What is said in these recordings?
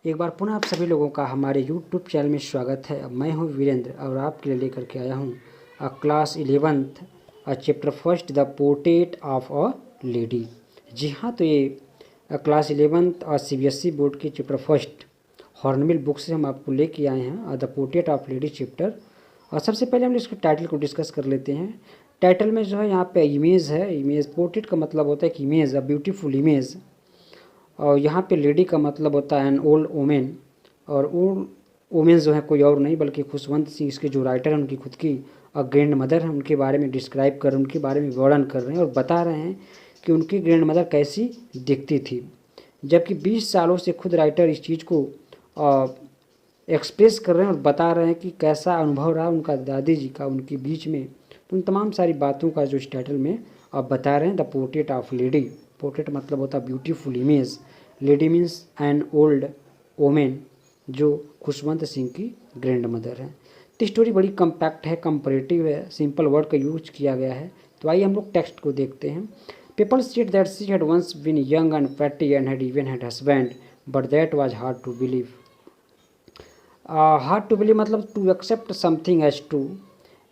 एक बार पुनः आप सभी लोगों का हमारे यूट्यूब चैनल में स्वागत है। मैं हूं वीरेंद्र और आपके लिए लेकर के आया हूं class 11th chapter first the portrait of a lady. जी हाँ, तो ये क्लास 11th और सीबीएसई बोर्ड की चैप्टर फर्स्ट हॉर्नबिल बुक से हम आपको लेके आए हैं the portrait of lady chapter. और सबसे पहले हम इसके टाइटल को डिस्कस कर लेते हैं। टाइटल में जो है यहाँ पे इमेज है। इमेज पोर्ट्रेट का मतलब होता है कि इमेज, अ ब्यूटीफुल इमेज। और यहाँ पे लेडी का मतलब होता है एन ओल्ड वोमेन। और ओल्ड वोमेन जो है कोई और नहीं बल्कि खुशवंत सिंह इसके जो राइटर हैं उनकी खुद की ग्रैंड मदर हैं। उनके बारे में डिस्क्राइब कर, उनके बारे में वर्णन कर रहे हैं और बता रहे हैं कि उनकी ग्रैंड मदर कैसी दिखती थी। जबकि 20 सालों से खुद राइटर इस चीज़ को एक्सप्रेस कर रहे हैं और बता रहे हैं कि कैसा अनुभव रहा उनका दादी जी का उनके बीच में। तो उन तमाम सारी बातों का जो इस टाइटल में आप बता रहे हैं the portrait of lady. Portrait मतलब होता है beautiful image, lady means N old women जो खुशवंत सिंह की ग्रैंड मदर है। तो स्टोरी बड़ी कम्पैक्ट है, कंपैरेटिव है, सिंपल वर्ड का यूज किया गया है। तो आइए हम लोग टेक्स्ट को देखते हैं। People said that she had once been young and pretty and had even had husband but that was hard to believe. Hard to believe मतलब to accept something as true,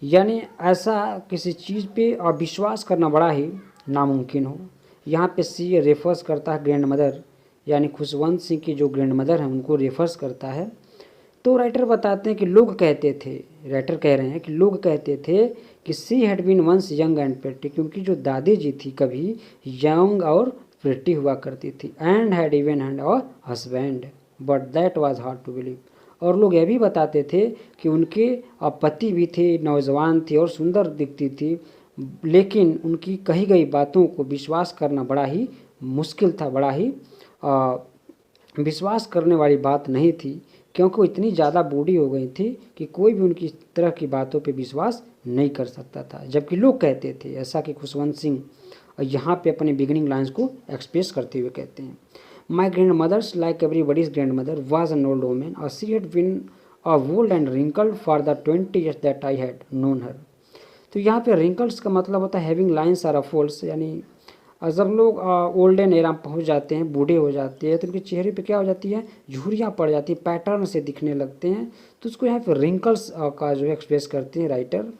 यानी ऐसा किसी चीज़ पे विश्वास करना बड़ा ही नामुमकिन हो। यहाँ पे सी रेफर्स करता है ग्रैंड मदर, यानी खुशवंत सिंह की जो ग्रैंड मदर हैं उनको रेफर्स करता है। तो राइटर बताते हैं कि लोग कहते थे, राइटर कह रहे हैं कि लोग कहते थे कि she had been once young and pretty, क्योंकि जो दादी जी थी कभी यंग और प्रेटी हुआ करती थी। And had even had a husband but that was hard to believe. और लोग यह भी बताते थे कि उनके पति भी थे, नौजवान थे और सुंदर दिखती थी, लेकिन उनकी कही गई बातों को विश्वास करना बड़ा ही मुश्किल था, बड़ा ही विश्वास करने वाली बात नहीं थी, क्योंकि वो इतनी ज़्यादा बूढ़ी हो गई थी कि कोई भी उनकी तरह की बातों पे विश्वास नहीं कर सकता था। जबकि लोग कहते थे ऐसा कि खुशवंत सिंह यहाँ पे अपने बिगिनिंग लाइन्स को एक्सप्रेस करते हुए कहते हैं, my grandmother's like everybody's grandmother was an old women और she had been old and wrinkled for the 20 years that I had known her. तो यहाँ पे रिंकल्स का मतलब होता है हैविंग लाइन्स आर फॉल्स, यानी जब लोग ओल्डन एरा में पहुँच जाते हैं, बूढ़े हो जाते हैं, तो उनके चेहरे पे क्या हो जाती है, झुर्रियाँ पड़ जाती है, पैटर्न से दिखने लगते हैं। तो उसको यहाँ पे रिंकल्स का जो है एक्सप्रेस करते हैं राइटर।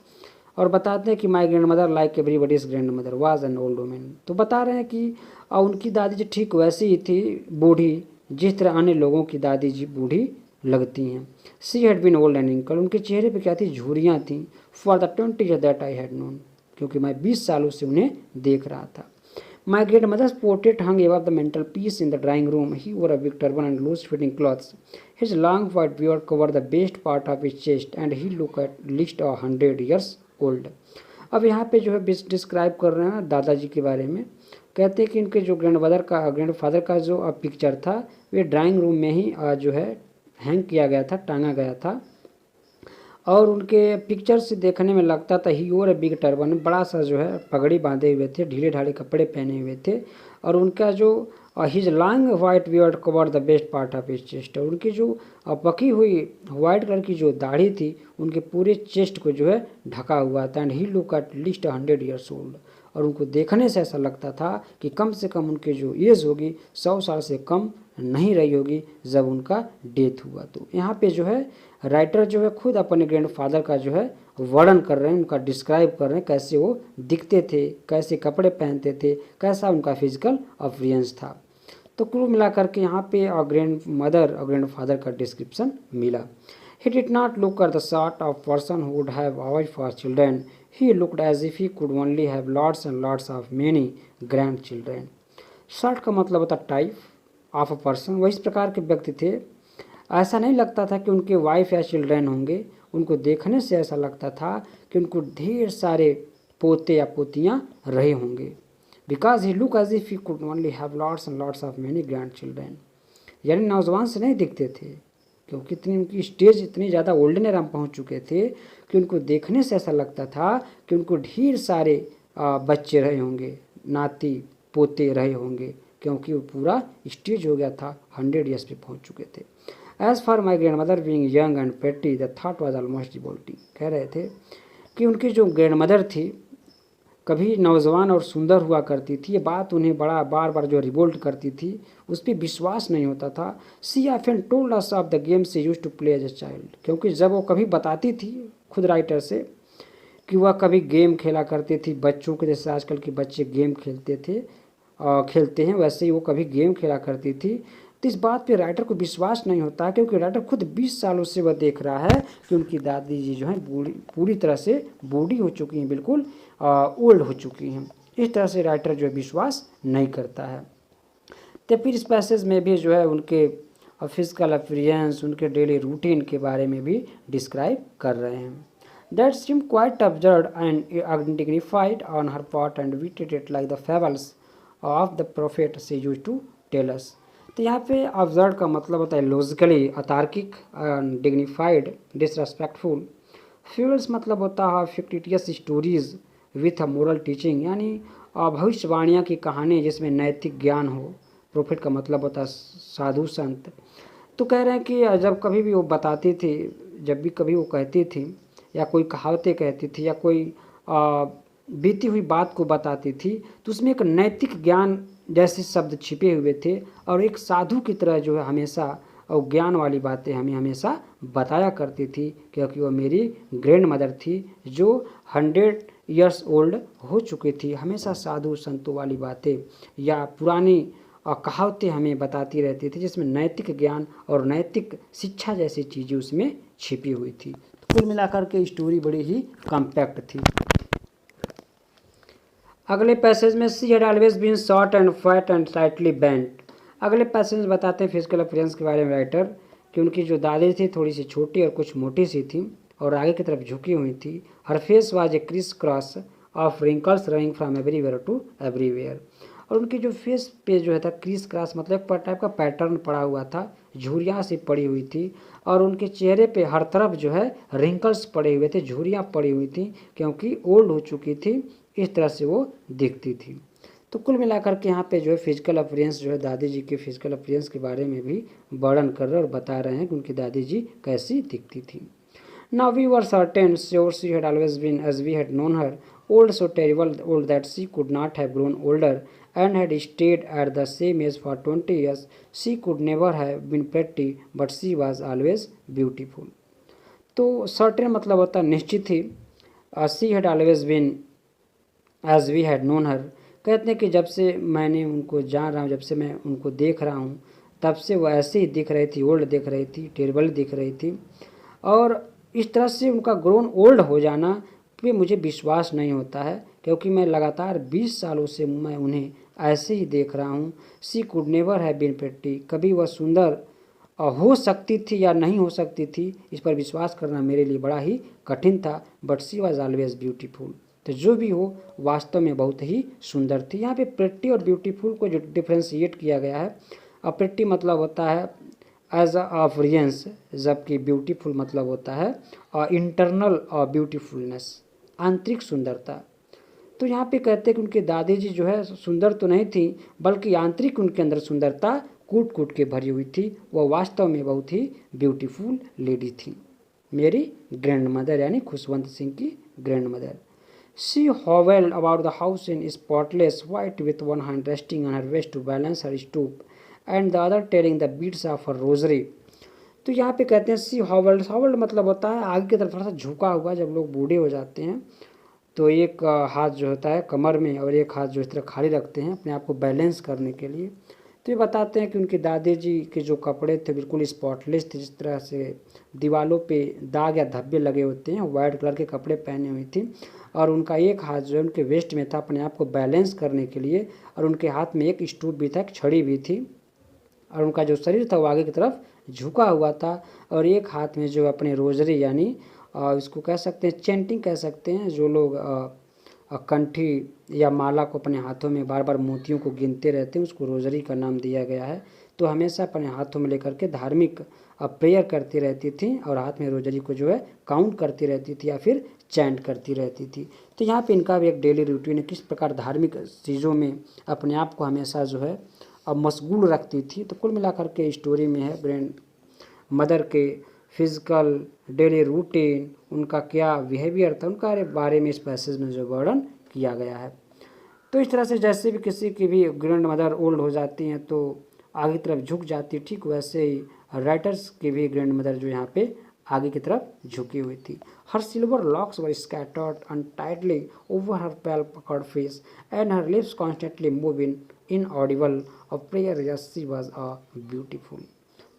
और बताते हैं कि my grand mother like everybody's grand mother was an old women. तो बता रहे हैं कि उनकी दादी जी ठीक वैसी ही थी, बूढ़ी, जिस तरह अन्य लोगों की दादी जी बूढ़ी लगती हैं। She had been old and wrinkle, उनके चेहरे पे क्या थी, झुर्रियाँ थीं। For the 20 years that I had known, क्योंकि मैं 20 सालों से उन्हें देख रहा था। My grandmother's portrait hung above the mantelpiece in the drawing room. He wore a big turban and loose-fitting clothes. His long white beard covered the best part of his chest, and he looked at least 100 years old. अब यहाँ पे जो है describe कर रहे हैं दादाजी के बारे में। कहते हैं कि इनके जो ग्रैंडफादर का जो पिक्चर था वे ड्राइंग रूम में ही जो है हैंग किया गया था, टांगा गया था। और उनके पिक्चर से देखने में लगता था ही और बिग टर्बन, बड़ा सा जो है पगड़ी बांधे हुए थे, ढीले ढाले कपड़े पहने हुए थे। और उनका जो his long white beard cover the best part of his chest, और उनकी जो पकी हुई वाइट कलर की जो दाढ़ी थी उनके पूरे चेस्ट को जो है ढका हुआ था। And he look at least 100 years old, और उनको देखने से ऐसा लगता था कि कम से कम उनकी जो एज होगी 100 साल से कम नहीं रही होगी जब उनका डेथ हुआ। तो यहाँ पे जो है राइटर जो है खुद अपने ग्रैंडफादर का जो है वर्णन कर रहे हैं, उनका डिस्क्राइब कर रहे हैं कैसे वो दिखते थे, कैसे कपड़े पहनते थे, कैसा उनका फिजिकल अपीयरेंस था। तो कुल मिलाकर के यहाँ पे ग्रैंड मदर और ग्रैंडफादर का डिस्क्रिप्शन मिला। He did not look at the sort of person who would have a wife or children. He looked as if he could only have lots and lots of many grandchildren. Sort का मतलब होता type of a person, वह इस प्रकार के व्यक्ति थे, ऐसा नहीं लगता था कि उनके वाइफ या चिल्ड्रन होंगे। उनको देखने से ऐसा लगता था कि उनको ढेर सारे पोते या पोतियाँ रहे होंगे। Because he look as if he could only have lots and lots of many grand children, यानी नौजवान से नहीं दिखते थे, क्योंकि इतनी उनकी स्टेज इतनी ज़्यादा ओल्डन एरा में पहुँच चुके थे कि उनको देखने से ऐसा लगता था कि उनको ढेर सारे बच्चे रहे होंगे, नाती पोते रहे होंगे, क्योंकि वो पूरा स्टेज हो गया था, 100 years पे पहुँच चुके थे। As for my grand mother being young and pretty the thought was almost revolting, कह रहे थे कि उनकी जो ग्रैंड मदर थी कभी नौजवान और सुंदर हुआ करती थी, ये बात उन्हें बड़ा बार बार जो रिवोल्ट करती थी, उस पर विश्वास नहीं होता था। She often told us of the game she used to play as a child, क्योंकि जब वो कभी बताती थी खुद राइटर से कि वह कभी गेम खेला करती थी, बच्चों के जैसे आजकल के बच्चे गेम खेलते थे खेलते हैं, वैसे ही वो कभी गेम खेला करती थी। तो इस बात पे राइटर को विश्वास नहीं होता, क्योंकि राइटर खुद 20 सालों से वह देख रहा है कि उनकी दादी जी जो हैं पूरी तरह से बूढ़ी हो चुकी हैं, बिल्कुल ओल्ड हो चुकी हैं। इस तरह से राइटर जो है विश्वास नहीं करता है। तो फिर इस पैसेज में भी जो है उनके फिजिकल अपीयरेंस, उनके डेली रूटीन के बारे में भी डिस्क्राइब कर रहे हैं। That seemed quite absurd and undignified on her part, and we treated it like the fables of the prophet she used to tell us. तो यहाँ पे absurd का मतलब होता है लॉजिकली अतार्किक, डिग्निफाइड डिसरेस्पेक्टफुल। फेबल्स मतलब होता है fictitious stories with a moral teaching, यानी भविष्यवाणियाँ की कहानी जिसमें नैतिक ज्ञान हो। प्रोफेट का मतलब होता है साधु संत। तो कह रहे हैं कि जब कभी भी वो बताती थी, जब भी कभी वो कहती थी या कोई कहावतें कहती थी या कोई बीती हुई बात को बताती थी, तो उसमें एक नैतिक ज्ञान जैसे शब्द छिपे हुए थे, और एक साधु की तरह जो है हमेशा और ज्ञान वाली बातें हमें हमेशा बताया करती थी, क्योंकि वो मेरी ग्रैंड मदर थी जो 100 ईयर्स ओल्ड हो चुकी थी। हमेशा साधु संतों वाली बातें या पुरानी कहावतें हमें बताती रहती थी, जिसमें नैतिक ज्ञान और नैतिक शिक्षा जैसी चीज़ें उसमें छिपी हुई थी। कुल मिलाकर के स्टोरी बड़ी ही कॉम्पैक्ट थी। अगले पैसेज में she had always been short and fat and slightly bent. अगले पैसेज में बताते हैं फिजिकल अपीयरेंस के बारे में राइटर कि उनकी जो दादी थी थोड़ी सी छोटी और कुछ मोटी सी थी और आगे की तरफ झुकी हुई थी। Her face was a criss cross of wrinkles running from everywhere to everywhere. और उनके जो फेस पे जो है था क्रिस क्रॉस मतलब एक टाइप का पैटर्न पड़ा हुआ था, झुर्रियाँ सी पड़ी हुई थी, और उनके चेहरे पे हर तरफ जो है रिंकल्स पड़े हुए थे, झुर्रियाँ पड़ी हुई थी, क्योंकि ओल्ड हो चुकी थी। इस तरह से वो दिखती थी। तो कुल मिलाकर के यहाँ पे जो है फिजिकल अपीयरेंस जो है दादी जी के फिजिकल अपीयरेंस के बारे में भी वर्णन कर रहे और बता रहे हैं कि उनकी दादी जी कैसी दिखती थी। Now we were certain, sure she had always been, as we had known her, old, so terrible old that she could not have grown older and had stayed at the same age for 20 years. She could never have been pretty, but she was always beautiful. तो certain मतलब होता है निश्चित ही। she had always been, as we had known her, कहते हैं कि जब से मैंने उनको जान रहा हूँ, जब से मैं उनको देख रहा हूँ, तब से वो ऐसे ही दिख रही थी, ओल्ड दिख रही थी, टेरिबल दिख रही थी। और इस तरह से उनका ग्रोन ओल्ड हो जाना पे मुझे विश्वास नहीं होता है, क्योंकि मैं लगातार 20 सालों से मैं उन्हें ऐसे ही देख रहा हूँ। She could never have been pretty, कभी वह सुंदर हो सकती थी या नहीं हो सकती थी, इस पर विश्वास करना मेरे लिए बड़ा ही कठिन था। But she was always beautiful, तो जो भी हो वास्तव में बहुत ही सुंदर थी। यहाँ पे प्रिटी और ब्यूटीफुल को जो डिफ्रेंशिएट किया गया है, प्रिटी मतलब होता है एज अपीयरेंस, जबकि ब्यूटीफुल मतलब होता है इंटरनल ब्यूटीफुलनेस, आंतरिक सुंदरता। तो यहाँ पे कहते हैं कि उनकी दादी जी जो है सुंदर तो नहीं थी, बल्कि आंतरिक उनके अंदर सुंदरता कूट कूट के भरी हुई थी। वह वास्तव में बहुत ही ब्यूटीफुल लेडी थी, मेरी ग्रैंड मदर यानी खुशवंत सिंह की grand mother. She hovered about the house in spotless white with one hand resting on her waist to balance her stoop and the other telling the beads of her rosary. तो यहाँ पे कहते हैं सी Howard, Howard मतलब होता है आगे की तरफ थोड़ा सा झुका हुआ। जब लोग बूढ़े हो जाते हैं तो एक हाथ जो होता है कमर में और एक हाथ जो इस तरह खाली रखते हैं अपने आप को बैलेंस करने के लिए। तो ये बताते हैं कि उनकी दादी जी के जो कपड़े थे बिल्कुल स्पॉटलेस थे, जिस तरह से दीवालों पे दाग या धब्बे लगे होते हैं, वाइट कलर के कपड़े पहने हुई थी। और उनका एक हाथ जो है उनके वेस्ट में था अपने आप को बैलेंस करने के लिए, और उनके हाथ में एक स्टूप भी था, एक छड़ी भी थी, और उनका जो शरीर था वो आगे की तरफ झुका हुआ था। और एक हाथ में जो अपने रोजरी यानी इसको कह सकते हैं चैंटिंग कह सकते हैं, जो लोग कंठी या माला को अपने हाथों में बार बार मोतियों को गिनते रहते हैं, उसको रोजरी का नाम दिया गया है। तो हमेशा अपने हाथों में लेकर के धार्मिक प्रेयर करती रहती थी और हाथ में रोजरी को जो है काउंट करती रहती थी या फिर चैंट करती रहती थी। तो यहाँ पे इनका भी एक डेली रूटीन है, किस प्रकार धार्मिक चीज़ों में अपने आप को हमेशा जो है मशगूल रखती थी। तो कुल मिलाकर के स्टोरी में है ग्रैंड मदर के फिजिकल डेली रूटीन, उनका क्या बिहेवियर था, उनका बारे में इस पैसेज में जो वर्णन किया गया है। तो इस तरह से जैसे भी किसी की भी ग्रैंड मदर ओल्ड हो जाती हैं तो आगे की तरफ झुक जाती है, ठीक वैसे ही राइटर्स की भी ग्रैंड मदर जो यहाँ पे आगे की तरफ झुकी हुई थी। हर सिल्वर लॉक्स वर स्कैटर्ड अनटाइटली ओवर हर पेल पकड़ face and her lips constantly move in Audible of prayer yes she was a beautiful.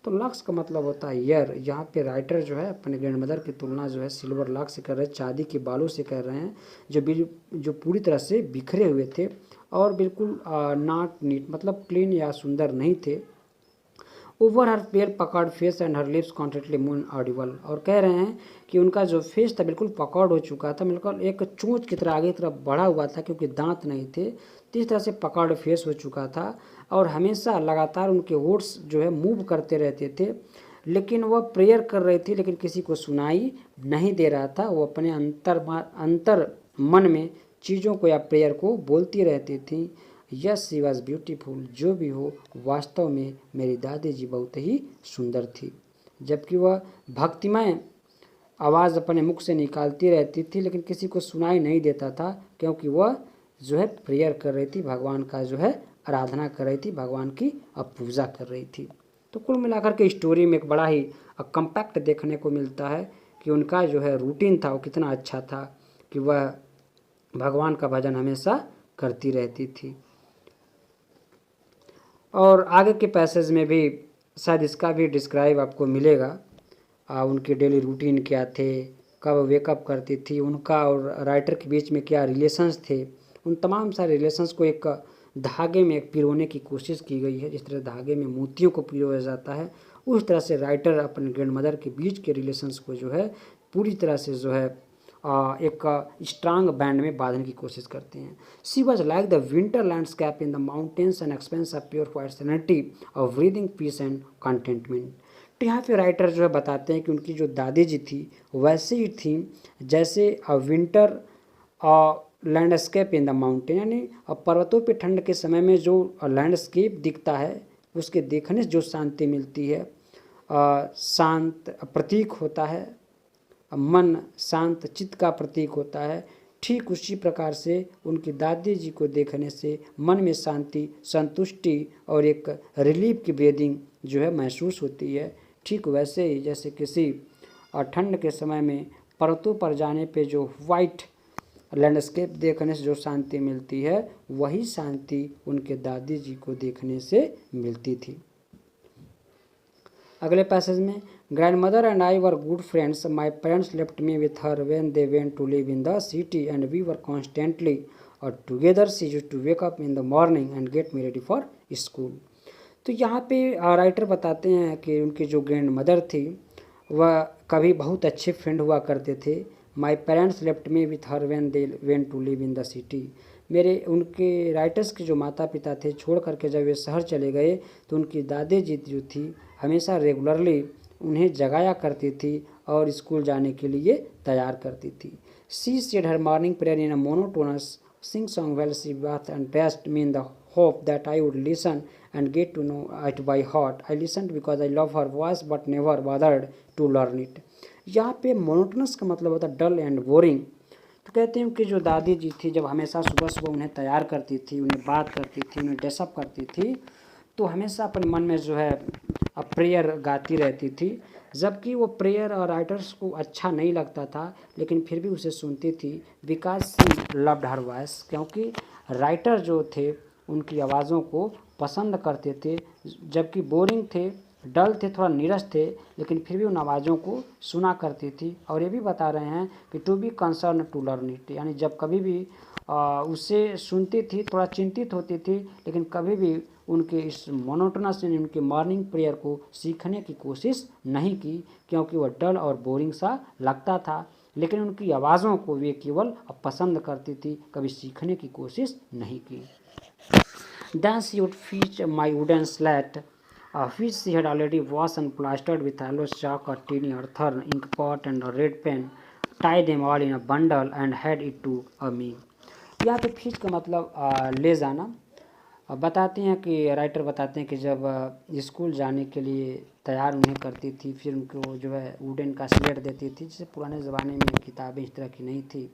तो लक्स का मतलब होता है ईयर। यहाँ पे राइटर जो है अपने ग्रैंड मदर की तुलना जो है सिल्वर लक्स से कर रहे हैं, चांदी के बालों से कर रहे हैं, जो पूरी तरह से बिखरे हुए थे और बिल्कुल नॉट नीट मतलब क्लीन या सुंदर नहीं थे। ओवर हर पेल पकड़ face and her lips constantly moon Audible, और कह रहे हैं कि उनका जो फेस था बिल्कुल पकड़ हो चुका था, बिल्कुल एक चोंच की तरह आगे की तरफ बढ़ा हुआ था क्योंकि दांत नहीं थे, तो इस तरह से पकड़ फेस हो चुका था और हमेशा लगातार उनके होठ्स जो है मूव करते रहते थे। लेकिन वह प्रेयर कर रही थी लेकिन किसी को सुनाई नहीं दे रहा था। वो अपने अंतर मन में चीज़ों को या प्रेयर को बोलती रहती थी। यस शी वॉज ब्यूटीफुल, जो भी हो वास्तव में मेरी दादी जी बहुत ही सुंदर थी। जबकि वह भक्तिमय आवाज़ अपने मुख से निकालती रहती थी लेकिन किसी को सुनाई नहीं देता था क्योंकि वह जो है प्रेयर कर रही थी, भगवान का जो है आराधना कर रही थी, भगवान की पूजा कर रही थी। तो कुल मिलाकर के स्टोरी में एक बड़ा ही कम्पैक्ट देखने को मिलता है कि उनका जो है रूटीन था वो कितना अच्छा था कि वह भगवान का भजन हमेशा करती रहती थी। और आगे के पैसेज में भी शायद इसका भी डिस्क्राइब आपको मिलेगा। उनके डेली रूटीन क्या थे, कब वेकअप करती थी, उनका और राइटर के बीच में क्या रिलेशंस थे, उन तमाम सारे रिलेशंस को एक धागे में पिरोने की कोशिश की गई है। जिस तरह धागे में मोतियों को पिरोया जाता है उस तरह से राइटर अपने ग्रैंड मदर के बीच के रिलेशंस को जो है पूरी तरह से जो है एक स्ट्रांग बैंड में बांधने की कोशिश करते हैं। She was like the winter landscape in the mountains and expanse of pure white serenity of breathing peace and contentment. तो यहाँ पे राइटर जो है बताते हैं कि उनकी जो दादी जी थी वैसे ही थी जैसे winter landscape in the mountain, यानी पर्वतों पे ठंड के समय में जो लैंडस्केप दिखता है उसके देखने से जो शांति मिलती है, शांत प्रतीक होता है, मन शांत चित्त का प्रतीक होता है, ठीक उसी प्रकार से उनकी दादी जी को देखने से मन में शांति, संतुष्टि और एक रिलीफ की ब्रीदिंग जो है महसूस होती है। ठीक वैसे ही जैसे किसी ठंड के समय में पर्वतों पर जाने पे जो वाइट लैंडस्केप देखने से जो शांति मिलती है वही शांति उनके दादी जी को देखने से मिलती थी। अगले पैसेज में grandmother and I were good friends, my parents left me with her when they went to live in the city and we were constantly और together she used to wake up in the morning and get me ready for school. तो यहाँ पे writer बताते हैं कि उनकी जो grand mother थी वह कभी बहुत अच्छे फ्रेंड हुआ करते थे। My parents left me with her when they went to live in the city, मेरे उनके राइटर्स के जो माता पिता थे छोड़ करके जब वे शहर चले गए तो उनकी दादी जी जो थी हमेशा रेगुलरली उन्हें जगाया करती थी और स्कूल जाने के लिए तैयार करती थी। She said her morning prayer in a monotonous sing song while she bathed and dressed me in the hope that I would listen and get to know it by heart. I listened because I love her voice but never bothered to learn it. यहाँ पे monotonous का मतलब होता है dull and boring. तो कहते हैं कि जो दादी जी थी जब हमेशा सुबह सुबह उन्हें तैयार करती थी, उन्हें बात करती थी, उन्हें ड्रेसअप करती थी तो हमेशा अपने मन में जो है प्रेयर गाती रहती थी। जबकि वो प्रेयर और राइटर्स को अच्छा नहीं लगता था लेकिन फिर भी उसे सुनती थी because she loved her voice, क्योंकि राइटर जो थे उनकी आवाज़ों को पसंद करते थे। जबकि बोरिंग थे, डल थे, थोड़ा नीरस थे लेकिन फिर भी उन आवाज़ों को सुना करती थी। और ये भी बता रहे हैं कि to be concern to learn it, यानी जब कभी भी उसे सुनती थी थोड़ा चिंतित होती थी लेकिन कभी भी उनके इस मोनोटोनस यानी उनके मॉर्निंग प्रेयर को सीखने की कोशिश नहीं की क्योंकि वह डल और बोरिंग सा लगता था। लेकिन उनकी आवाज़ों को वे केवल पसंद करती थी, कभी सीखने की कोशिश नहीं की। Then she would fetch my wooden slate, which she had already washed and plastered with yellow chalk, a tiny earthen ink pot and a red pen, tie them all in a bundle and hand it to me. यहाँ पे फीच का मतलब ले जाना। बताते हैं कि writer बताते हैं कि जब स्कूल जाने के लिए तैयार उन्हें करती थी फिर उनको जो है वुडन का स्लेट देती थी, जैसे पुराने ज़माने में किताबें इस तरह की नहीं थी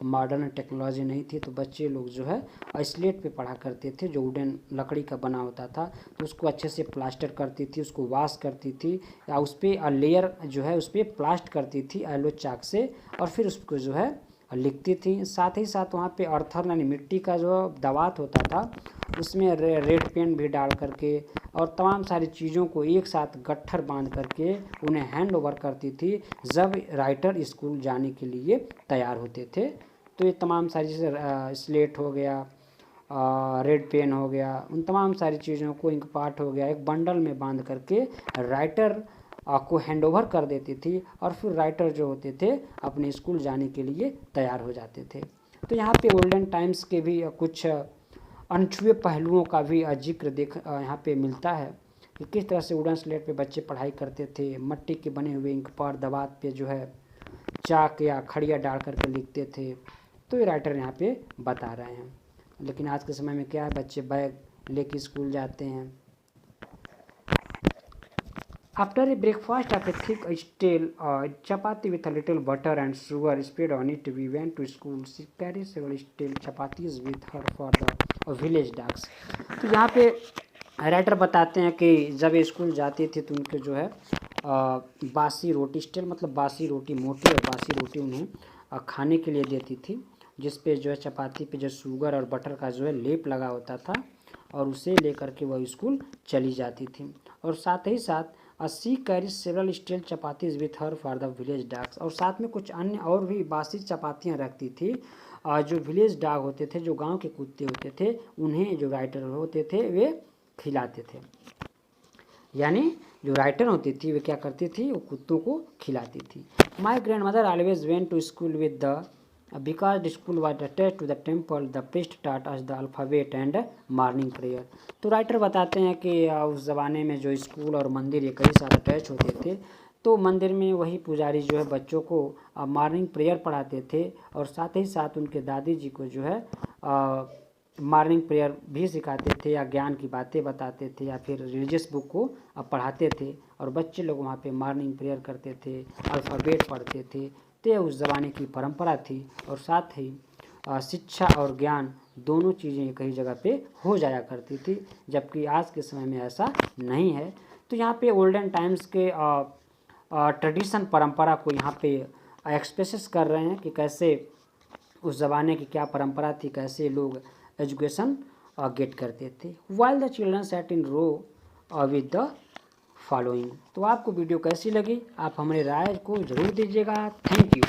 मॉडर्न टेक्नोलॉजी नहीं थी, तो बच्चे लोग जो है स्लेट पे पढ़ा करते थे, जो वुडन लकड़ी का बना होता था। तो उसको अच्छे से प्लास्टर करती थी, उसको वॉश करती थी, या उस पर लेयर जो है उस पर प्लास्ट करती थी येलो चाक से, और फिर उसको जो है लिखती थी। साथ ही साथ वहाँ पे अर्थर यानी मिट्टी का जो दवात होता था, उसमें रेड पेन भी डाल करके और तमाम सारी चीज़ों को एक साथ गट्ठर बांध करके उन्हें हैंड ओवर करती थी जब राइटर स्कूल जाने के लिए तैयार होते थे। तो ये तमाम सारी चीज़ें, स्लेट हो गया, रेड पेन हो गया, उन तमाम सारी चीज़ों को, इंक पार्ट हो गया, एक बंडल में बांध करके राइटर को हैंड ओवर कर देती थी, और फिर राइटर जो होते थे अपने स्कूल जाने के लिए तैयार हो जाते थे। तो यहाँ पे गोल्डन टाइम्स के भी कुछ अनछुए पहलुओं का भी जिक्र यहाँ पे मिलता है कि किस तरह से वुडन स्लेट पे बच्चे पढ़ाई करते थे, मट्टी के बने हुए इंक पर दवात पे जो है चाक या खड़िया डाल करके लिखते थे। तो ये राइटर यहाँ पे बता रहे हैं। लेकिन आज के समय में क्या है, बच्चे बैग लेके स्कूल जाते हैं। After a breakfast of a thick stale chapati with a little butter and sugar spread on it, we went to school. She carried several stale chapatis with her for the village dogs. तो यहाँ पे writer बताते हैं कि जब school जाती थी तो उनके जो है बासी रोटी, स्टेल मतलब बासी रोटी, मोटी और बासी रोटी उन्हें खाने के लिए देती थी, जिस पे जो है चपाती पे जो शुगर और बटर का जो है लेप लगा होता था, और उसे लेकर के वह स्कूल चली जाती थी। और साथ ही साथ she carry several stale chapatis with her for the village dogs, और साथ में कुछ अन्य और भी बासी चपातियाँ रखती थी जो विलेज डॉग होते थे, जो गांव के कुत्ते होते थे, उन्हें जो राइटर होते थे वे खिलाते थे। यानी जो राइटर होती थी वे क्या करती थी, वो कुत्तों को खिलाती थी। My grand mother always went to school with the because the school was attached to the temple, the priest taught us the alphabet and morning prayer। तो राइटर बताते हैं कि उस ज़माने में जो स्कूल और मंदिर ये कई सारे अटैच होते थे, तो मंदिर में वही पुजारी जो है बच्चों को मॉर्निंग प्रेयर पढ़ाते थे, और साथ ही साथ उनके दादी जी को जो है मॉर्निंग प्रेयर भी सिखाते थे, या ज्ञान की बातें बताते थे, या फिर रिलीजियस बुक को पढ़ाते थे, और बच्चे लोग वहाँ पे मॉर्निंग प्रेयर करते थे, अल्फ़ाबेट पढ़ते थे। तो यह उस ज़माने की परंपरा थी, और साथ ही शिक्षा और ज्ञान दोनों चीज़ें एक ही जगह पे हो जाया करती थी, जबकि आज के समय में ऐसा नहीं है। तो यहाँ पे गोल्डन टाइम्स के ट्रेडिशन, परंपरा को यहाँ पे एक्सप्रेस कर रहे हैं कि कैसे उस ज़माने की क्या परंपरा थी, कैसे लोग एजुकेशन गेट करते थे। While the children set in row with the following. तो आपको वीडियो कैसी लगी, आप हमारे राय को ज़रूर दीजिएगा। Thank you.